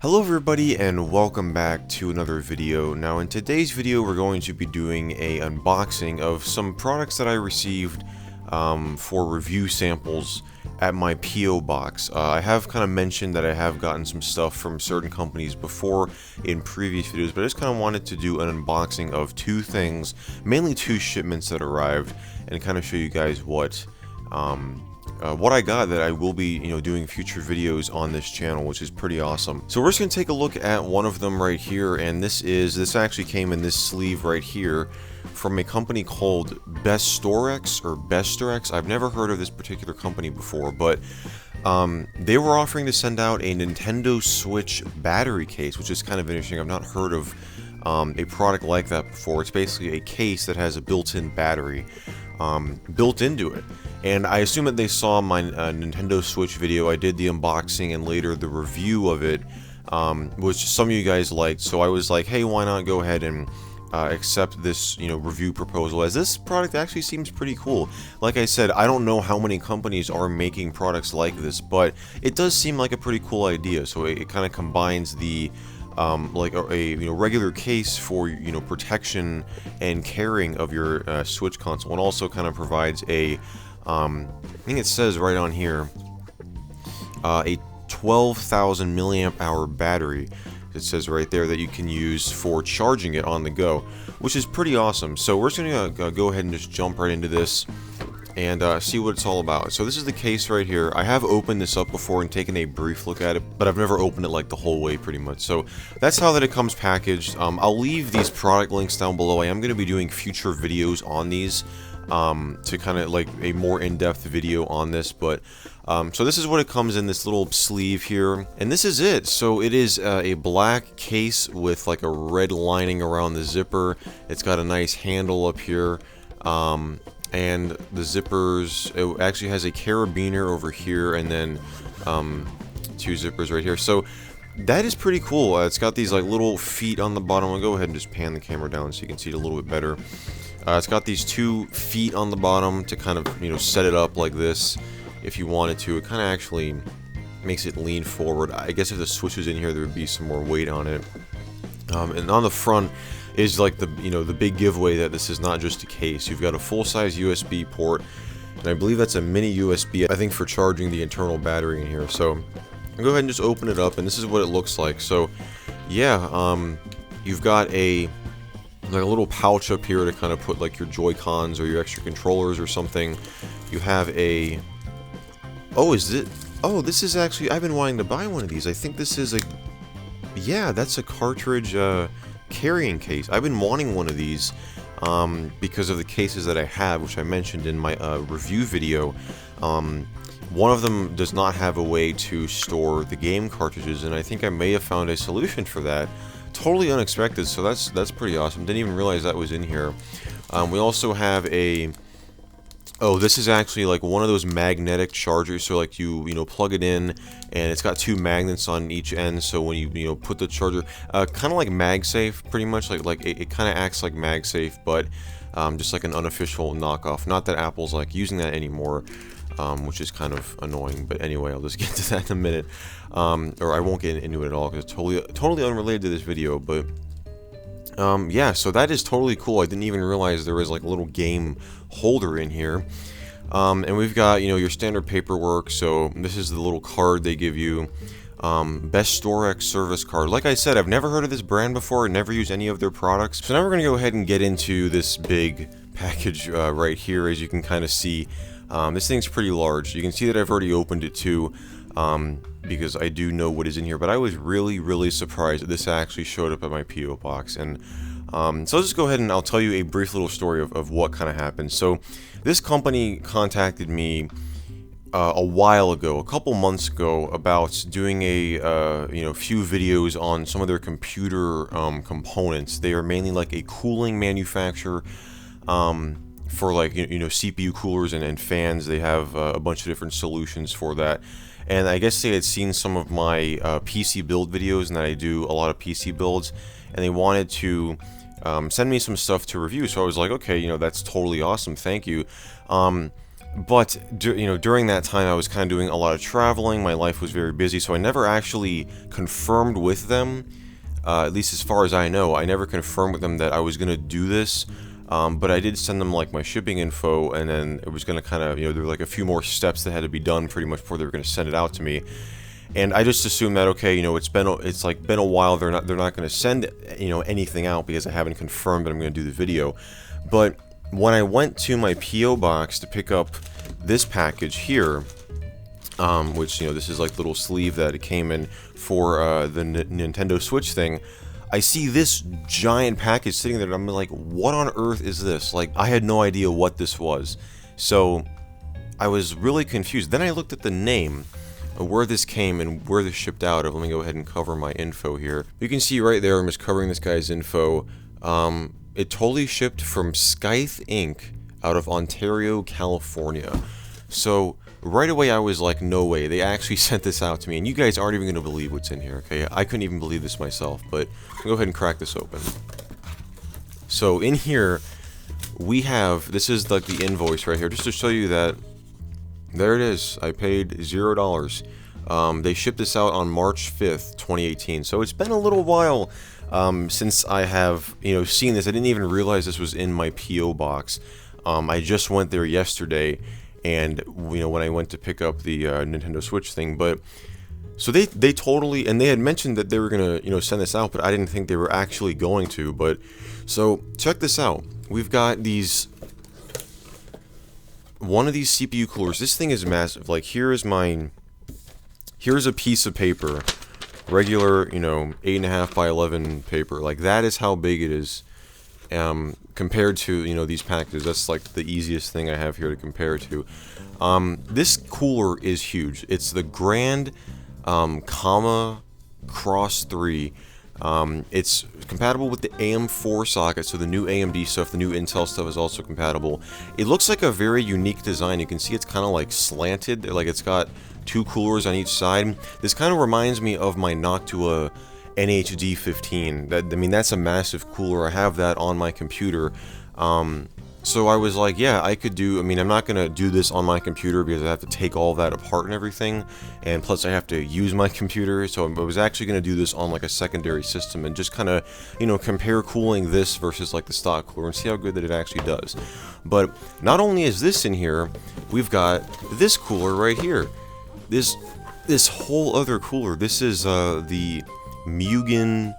Hello everybody and welcome back to another video. Now in today's video we're going to be doing a unboxing of some products that I received for review samples at my P.O. box. I have kind of mentioned that I have gotten some stuff from certain companies before in previous videos, but I just kind of wanted to do an unboxing of two things, mainly two shipments that arrived, and kind of show you guys what I got that I will be, doing future videos on this channel, which is pretty awesome. So we're just going to take a look at one of them right here, and this actually came in this sleeve right here from a company called Bestorex. I've never heard of this particular company before, but they were offering to send out a Nintendo Switch battery case, which is kind of interesting. I've not heard of a product like that before. It's basically a case that has a built-in battery built into it. And I assume that they saw my Nintendo Switch video. I did the unboxing and later the review of it, which some of you guys liked. So I was like, hey, why not go ahead and accept this, review proposal, as this product actually seems pretty cool. Like I said, I don't know how many companies are making products like this, but it does seem like a pretty cool idea. So it kind of combines the like a regular case for protection and carrying of your Switch console, and also kind of provides a I think it says right on here a 12,000 milliamp hour battery. It says right there that you can use for charging it on the go, which is pretty awesome. So we're just gonna go ahead and just jump right into this and see what it's all about. So this is the case right here. I have opened this up before and taken a brief look at it, but I've never opened it like the whole way pretty much. So that's how that it comes packaged. I'll leave these product links down below. I am going to be doing future videos on these to kind of like a more in-depth video on this, but so this is what it comes in, this little sleeve here, and this is it. So it is a black case with like a red lining around the zipper. It's got a nice handle up here, and the zippers, it actually has a carabiner over here, and then two zippers right here. So that is pretty cool. It's got these like little feet on the bottom. I'll go ahead and just pan the camera down so you can see it a little bit better. It's got these 2 feet on the bottom to kind of set it up like this if you wanted to. It kind of actually makes it lean forward. I guess if the Switch was in here, there would be some more weight on it. And on the front is like the the big giveaway that this is not just a case. You've got a full-size USB port, and I believe that's a mini USB, I think, for charging the internal battery in here. So I'll go ahead and just open it up, and this is what it looks like. So yeah, you've got a little pouch up here to kind of put like your Joy-Cons or your extra controllers or something. You have a this is actually, I've been wanting to buy one of these. I think this is that's a cartridge carrying case. I've been wanting one of these because of the cases that I have, which I mentioned in my review video. One of them does not have a way to store the game cartridges, and I think I may have found a solution for that. Totally unexpected, so that's pretty awesome. Didn't even realize that was in here. We also have this is actually like one of those magnetic chargers. So like you plug it in, and it's got 2 magnets on each end. So when you put the charger, kind of like MagSafe, pretty much like it kind of acts like MagSafe, but just like an unofficial knockoff. Not that Apple's like using that anymore, which is kind of annoying. But anyway, I'll just get to that in a minute, or I won't get into it at all because it's totally unrelated to this video. But yeah, so that is totally cool. I didn't even realize there was like a little game holder in here. And we've got your standard paperwork. So this is the little card they give you. Bestorex service card. Like I said, I've never heard of this brand before. Never used any of their products. So now we're gonna go ahead and get into this big package right here. As you can kind of see, this thing's pretty large. You can see that I've already opened it too, because I do know what is in here. But I was really surprised that this actually showed up at my P.O. box. And so I'll just go ahead and I'll tell you a brief little story of what kind of happened. So this company contacted me a while ago, a couple months ago, about doing a few videos on some of their computer components. They are mainly like a cooling manufacturer for like CPU coolers and fans. They have a bunch of different solutions for that. And I guess they had seen some of my PC build videos, and that I do a lot of PC builds, and they wanted to send me some stuff to review. So I was like, okay, that's totally awesome, thank you. But during that time, I was kind of doing a lot of traveling. My life was very busy, so I never actually confirmed with them. At least as far as I know, I never confirmed with them that I was gonna do this. But I did send them like my shipping info, and then it was gonna kind of, there were like a few more steps that had to be done pretty much before they were gonna send it out to me. And I just assumed that, okay, it's been a while. They're not gonna send anything out because I haven't confirmed that I'm gonna do the video. But when I went to my PO box to pick up this package here, which this is like little sleeve that it came in for the Nintendo Switch thing, I see this giant package sitting there, and I'm like, what on earth is this? Like, I had no idea what this was. So I was really confused. Then I looked at the name of where this came and where this shipped out of. Let me go ahead and cover my info here. You can see right there, I'm just covering this guy's info. It totally shipped from Scythe Inc. out of Ontario, California. So right away I was like, no way, they actually sent this out to me, and you guys aren't even going to believe what's in here, okay? I couldn't even believe this myself, but I'll go ahead and crack this open. So in here, we have, this is like the invoice right here, just to show you that, there it is, I paid $0. They shipped this out on March 5th, 2018, so it's been a little while since I have, seen this. I didn't even realize this was in my P.O. box. I just went there yesterday, and when I went to pick up the Nintendo Switch thing, but so they totally, and they had mentioned that they were gonna send this out, but I didn't think they were actually going to. But so check this out. We've got one of these CPU coolers. This thing is massive. Like, here's a piece of paper, regular 8.5 by 11 paper. Like, that is how big it is. Compared to these packages. That's like the easiest thing I have here to compare to. This cooler is huge. It's the Grand Comma Cross 3. It's compatible with the AM4 socket, so the new AMD stuff, the new Intel stuff is also compatible. It looks like a very unique design. You can see it's kind of like slanted, like it's got two coolers on each side. This kind of reminds me of my Noctua NHD 15. That's a massive cooler. I have that on my computer. So I was like, yeah, I could do, I'm not going to do this on my computer because I have to take all that apart and everything, and plus I have to use my computer, so I was actually going to do this on like a secondary system and just kind of, compare cooling this versus like the stock cooler and see how good that it actually does. But not only is this in here, we've got this cooler right here. This whole other cooler. This is the Mugen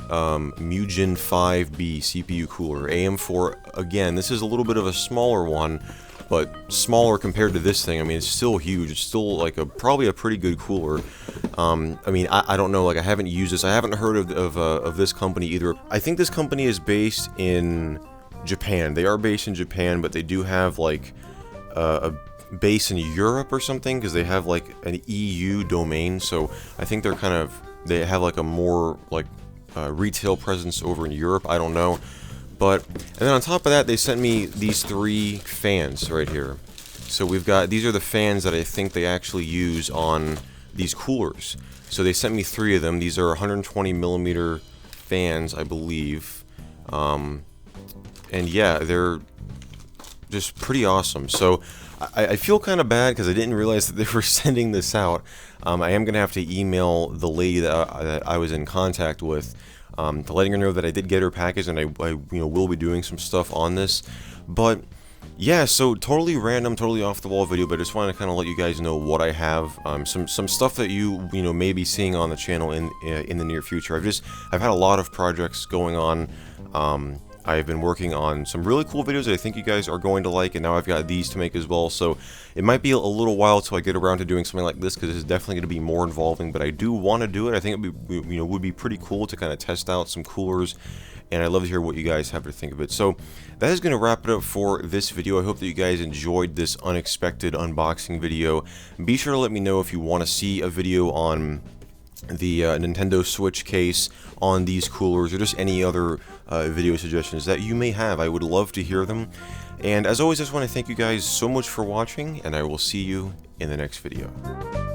5B CPU cooler, AM4. Again, this is a little bit of a smaller one, but smaller compared to this thing. It's still huge. It's still like probably a pretty good cooler. I don't know, like, I haven't used this. I haven't heard of this company either. I think this company is based in Japan. They are based in Japan, but they do have like a base in Europe or something, because they have like an EU domain. So I think they have like a more like retail presence over in Europe. I don't know. And then on top of that, they sent me these 3 fans right here. So these are the fans that I think they actually use on these coolers. So they sent me 3 of them. These are 120 millimeter fans, I believe. And yeah, they're just pretty awesome. So I feel kind of bad because I didn't realize that they were sending this out. I am going to have to email the lady that I was in contact with, to letting her know that I did get her package, and I will be doing some stuff on this. But yeah, so totally random, totally off the wall video, but I just wanted to kind of let you guys know what I have. Some stuff that you may be seeing on the channel in the near future. I've had a lot of projects going on. I've been working on some really cool videos that I think you guys are going to like, and now I've got these to make as well. So it might be a little while till I get around to doing something like this, because it's definitely going to be more involving, but I do want to do it. I think it would be pretty cool to kind of test out some coolers, and I'd love to hear what you guys have to think of it. So that is going to wrap it up for this video. I hope that you guys enjoyed this unexpected unboxing video. Be sure to let me know if you want to see a video on the Nintendo Switch case, on these coolers, or just any other video suggestions that you may have. I would love to hear them. And as always, I just want to thank you guys so much for watching, and I will see you in the next video.